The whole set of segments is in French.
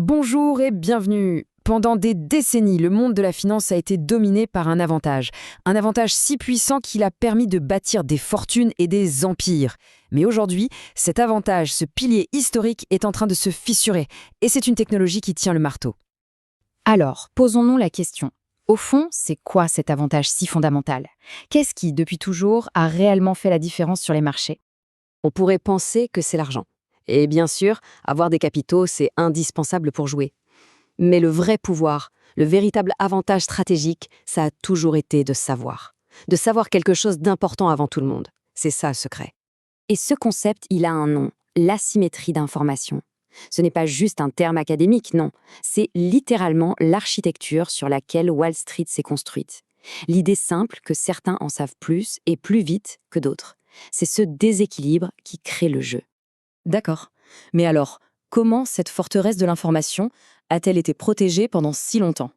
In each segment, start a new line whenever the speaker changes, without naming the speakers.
Bonjour et bienvenue. Pendant des décennies, le monde de la finance a été dominé par un avantage. Un avantage si puissant qu'il a permis de bâtir des fortunes et des empires. Mais aujourd'hui, cet avantage, ce pilier historique, est en train de se fissurer. Et c'est une technologie qui tient le marteau.
Alors, posons-nous la question. Au fond, c'est quoi cet avantage si fondamental? Qu'est-ce qui, depuis toujours, a réellement fait la différence sur les marchés?
On pourrait penser que c'est l'argent. Et bien sûr, avoir des capitaux, c'est indispensable pour jouer. Mais le vrai pouvoir, le véritable avantage stratégique, ça a toujours été de savoir. De savoir quelque chose d'important avant tout le monde. C'est ça le secret.
Et ce concept, il a un nom, l'asymétrie d'information. Ce n'est pas juste un terme académique, non. C'est littéralement l'architecture sur laquelle Wall Street s'est construite. L'idée simple que certains en savent plus et plus vite que d'autres. C'est ce déséquilibre qui crée le jeu.
D'accord. Mais alors, comment cette forteresse de l'information a-t-elle été protégée pendant si longtemps?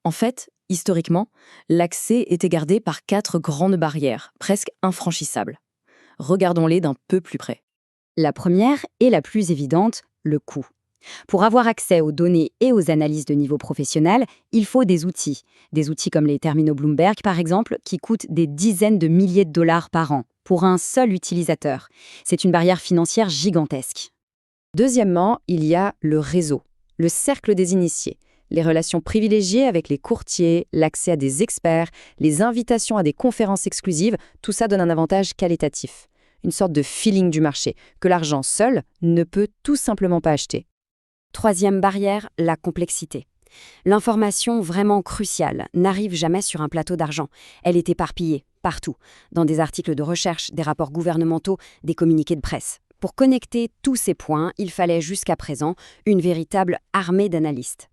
En fait, historiquement, l'accès était gardé par 4 grandes barrières, presque infranchissables. Regardons-les d'un peu plus près.
La première et la plus évidente, le coût. Pour avoir accès aux données et aux analyses de niveau professionnel, il faut des outils. Des outils comme les terminaux Bloomberg, par exemple, qui coûtent des dizaines de milliers de dollars par an pour un seul utilisateur. C'est une barrière financière gigantesque.
Deuxièmement, il y a le réseau, le cercle des initiés, les relations privilégiées avec les courtiers, l'accès à des experts, les invitations à des conférences exclusives, tout ça donne un avantage qualitatif. Une sorte de feeling du marché, que l'argent seul ne peut tout simplement pas acheter.
Troisième barrière, la complexité. L'information vraiment cruciale n'arrive jamais sur un plateau d'argent. Elle est éparpillée, partout, dans des articles de recherche, des rapports gouvernementaux, des communiqués de presse. Pour connecter tous ces points, il fallait jusqu'à présent une véritable armée d'analystes.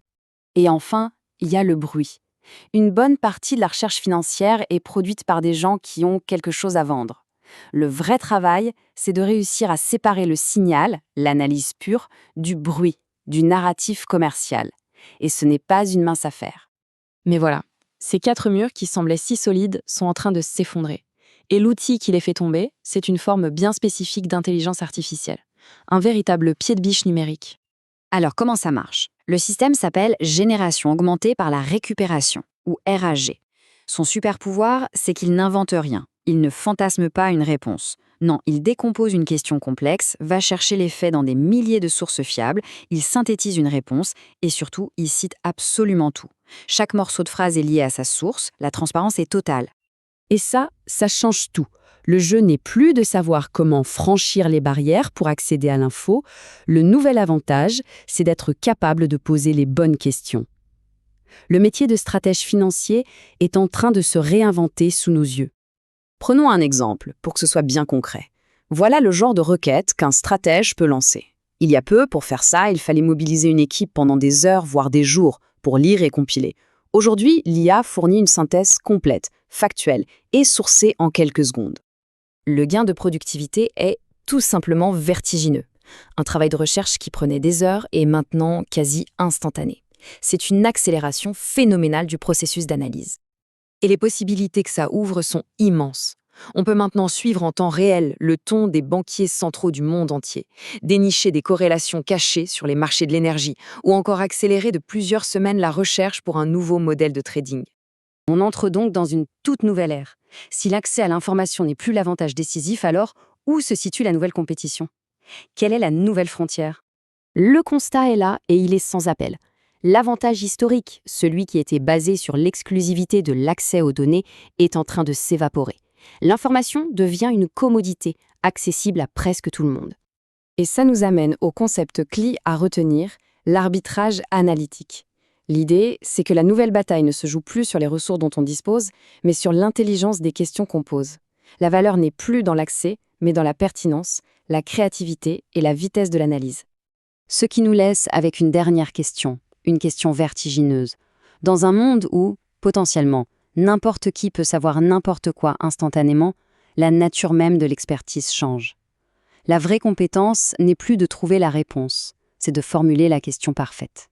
Et enfin, il y a le bruit. Une bonne partie de la recherche financière est produite par des gens qui ont quelque chose à vendre. Le vrai travail, c'est de réussir à séparer le signal, l'analyse pure, du bruit, du narratif commercial. Et ce n'est pas une mince affaire. Mais voilà, ces 4 murs qui semblaient si solides sont en train de s'effondrer. Et l'outil qui les fait tomber, c'est une forme bien spécifique d'intelligence artificielle. Un véritable pied de biche numérique.
Alors comment ça marche? Le système s'appelle génération augmentée par la récupération, ou RAG. Son super pouvoir, c'est qu'il n'invente rien. Il ne fantasme pas une réponse. Non, il décompose une question complexe, va chercher les faits dans des milliers de sources fiables, il synthétise une réponse et surtout, il cite absolument tout. Chaque morceau de phrase est lié à sa source, la transparence est totale.
Et ça change tout. Le jeu n'est plus de savoir comment franchir les barrières pour accéder à l'info. Le nouvel avantage, c'est d'être capable de poser les bonnes questions. Le métier de stratège financier est en train de se réinventer sous nos yeux. Prenons un exemple pour que ce soit bien concret. Voilà le genre de requête qu'un stratège peut lancer. Il y a peu, pour faire ça, il fallait mobiliser une équipe pendant des heures, voire des jours, pour lire et compiler. Aujourd'hui, l'IA fournit une synthèse complète, factuelle et sourcée en quelques secondes.
Le gain de productivité est tout simplement vertigineux. Un travail de recherche qui prenait des heures est maintenant quasi instantané. C'est une accélération phénoménale du processus d'analyse. Et les possibilités que ça ouvre sont immenses. On peut maintenant suivre en temps réel le ton des banquiers centraux du monde entier, dénicher des corrélations cachées sur les marchés de l'énergie ou encore accélérer de plusieurs semaines la recherche pour un nouveau modèle de trading.
On entre donc dans une toute nouvelle ère. Si l'accès à l'information n'est plus l'avantage décisif, alors où se situe la nouvelle compétition? Quelle est la nouvelle frontière? Le constat est là et il est sans appel. L'avantage historique, celui qui était basé sur l'exclusivité de l'accès aux données, est en train de s'évaporer. L'information devient une commodité, accessible à presque tout le monde.
Et ça nous amène au concept clé à retenir, l'arbitrage analytique. L'idée, c'est que la nouvelle bataille ne se joue plus sur les ressources dont on dispose, mais sur l'intelligence des questions qu'on pose. La valeur n'est plus dans l'accès, mais dans la pertinence, la créativité et la vitesse de l'analyse.
Ce qui nous laisse avec une dernière question, une question vertigineuse. Dans un monde où, potentiellement, n'importe qui peut savoir n'importe quoi instantanément, la nature même de l'expertise change. La vraie compétence n'est plus de trouver la réponse, c'est de formuler la question parfaite.